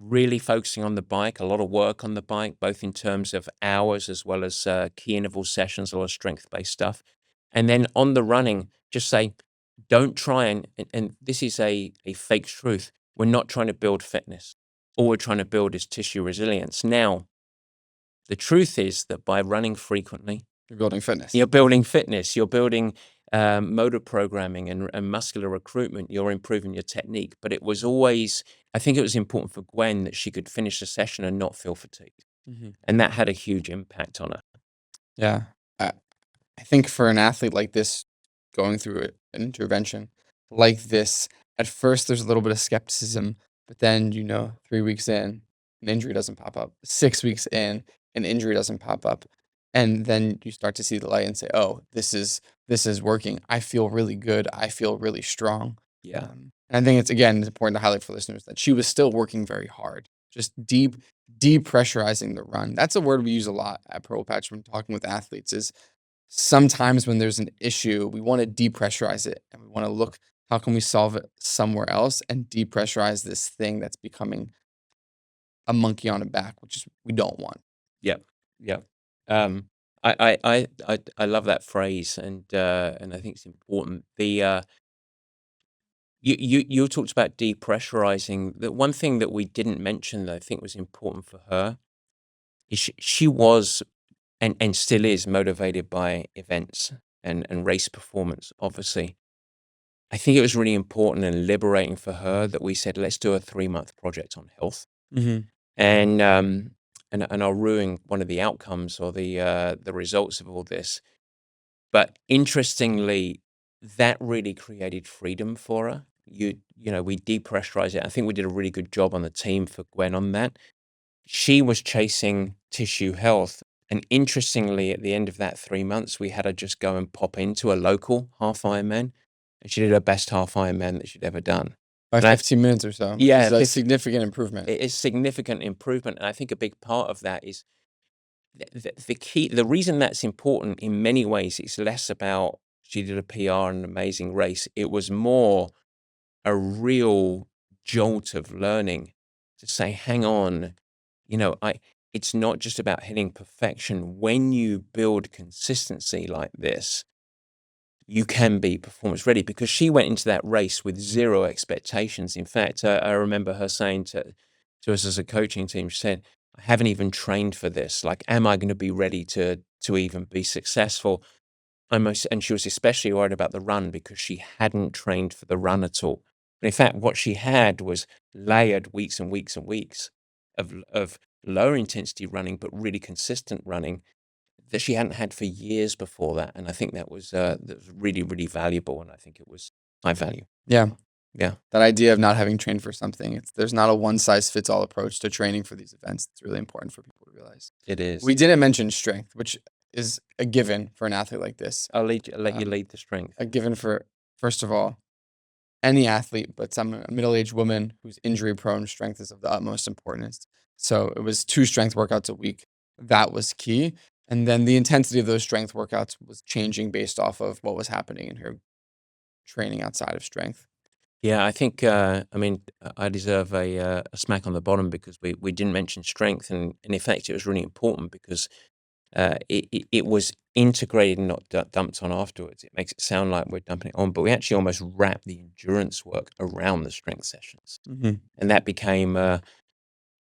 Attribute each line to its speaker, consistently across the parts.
Speaker 1: really focusing on the bike, a lot of work on the bike, both in terms of hours as well as key interval sessions, a lot of strength-based stuff. And then on the running, just say, don't try and this is a fake truth. We're not trying to build fitness. All we're trying to build is tissue resilience. Now, the truth is that by running frequently,
Speaker 2: You're building fitness.
Speaker 1: you're building fitness, you're building motor programming and muscular recruitment, you're improving your technique. But it was always, I think it was important for Gwen that she could finish a session and not feel fatigued.
Speaker 2: Mhm.
Speaker 1: And that had a huge impact on her.
Speaker 2: Yeah. I think for an athlete like this, going through an intervention like this, at first there's a little bit of skepticism, but then, 3 weeks in, an injury doesn't pop up. 6 weeks in, an injury doesn't pop up. And then you start to see the light and say, oh, this is working. I feel really good. I feel really strong.
Speaker 1: Yeah.
Speaker 2: And I think it's important to highlight for listeners that she was still working very hard, just depressurizing the run. That's a word we use a lot at Purple Patch when talking with athletes is sometimes when there's an issue, we want to depressurize it and we want to look, how can we solve it somewhere else and depressurize this thing that's becoming a monkey on a back, which is we don't want.
Speaker 1: Yeah. I love that phrase, and I think it's important. You talked about depressurizing. The one thing that we didn't mention that I think was important for her is she was and still is motivated by events and race performance, obviously. I think it was really important and liberating for her that we said, let's do a 3-month project on health.
Speaker 2: Mm-hmm.
Speaker 1: And I'll ruin one of the outcomes or the results of all this. But interestingly, that really created freedom for her. We depressurized it. I think we did a really good job on the team for Gwen on that. She was chasing tissue health. And interestingly, at the end of that 3 months, we had her just go and pop into a local half-IRONMAN. And she did her best half-IRONMAN that she'd ever done.
Speaker 2: By 15 minutes or so.
Speaker 1: Yeah.
Speaker 2: It's a significant improvement.
Speaker 1: It is significant improvement. And I think a big part of that is the key. The reason that's important in many ways is less about she did a PR and an amazing race. It was more a real jolt of learning to say, hang on, it's not just about hitting perfection. When you build consistency like this, you can be performance ready, because she went into that race with zero expectations. In fact, I remember her saying to us as a coaching team, she said, I haven't even trained for this. Like, am I going to be ready to even be successful? And she was especially worried about the run because she hadn't trained for the run at all. But in fact, what she had was layered weeks and weeks and weeks of lower intensity running, but really consistent running that she hadn't had for years before that. And I think that was really, really valuable. And I think it was high value.
Speaker 2: Yeah.
Speaker 1: Yeah.
Speaker 2: That idea of not having trained for something. There's not a one-size-fits-all approach to training for these events. It's really important for people to realize.
Speaker 1: It is.
Speaker 2: We didn't mention strength, which is a given for an athlete like this.
Speaker 1: I'll let you lead the strength.
Speaker 2: A given for, first of all, any athlete, but a middle-aged woman who's injury-prone, strength is of the utmost importance. So it was 2 strength workouts a week. That was key. And then the intensity of those strength workouts was changing based off of what was happening in her training outside of strength.
Speaker 1: Yeah, I think, I deserve a smack on the bottom because we didn't mention strength. And in fact, it was really important because it was integrated and not dumped on afterwards. It makes it sound like we're dumping it on, but we actually almost wrapped the endurance work around the strength sessions.
Speaker 2: Mm-hmm.
Speaker 1: And that became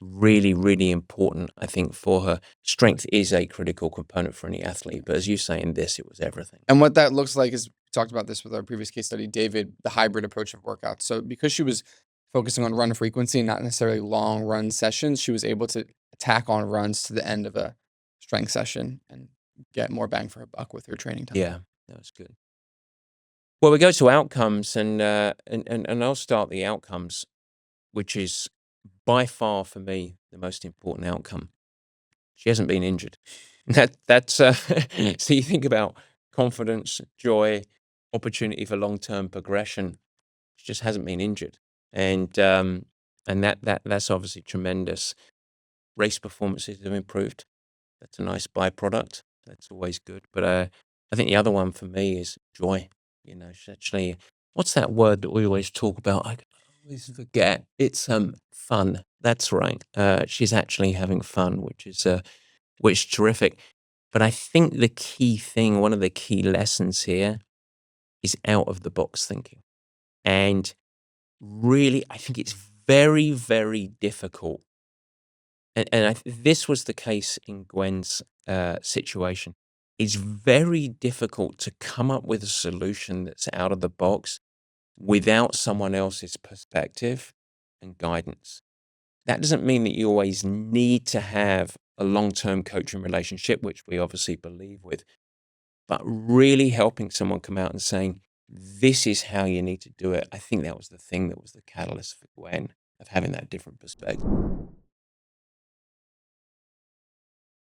Speaker 1: really, really important, I think, for her. Strength is a critical component for any athlete, but as you say in this, it was everything.
Speaker 2: And what that looks like is, we talked about this with our previous case study, David, the hybrid approach of workouts. So because she was focusing on run frequency, not necessarily long run sessions, she was able to tack on runs to the end of a strength session and get more bang for her buck with her training time.
Speaker 1: Yeah, that was good. Well, we go to outcomes, and I'll start the outcomes, which is by far for me the most important outcome. She hasn't been injured. That's so you think about confidence, joy, opportunity for long-term progression. She just hasn't been injured, and that's obviously tremendous. Race performances have improved. That's a nice byproduct. That's always good. But I think the other one for me is joy. She's actually, what's that word that we always talk about? always forget. It's fun. That's right. She's actually having fun, which is terrific. But I think the key thing, one of the key lessons here, is out of the box thinking. And really, I think it's very, very difficult. This was the case in Gwen's situation. It's very difficult to come up with a solution that's out of the box without someone else's perspective and guidance. That doesn't mean that you always need to have a long-term coaching relationship, which we obviously believe with, but really helping someone come out and saying, this is how you need to do it. I think that was the thing that was the catalyst for Gwen of having that different perspective.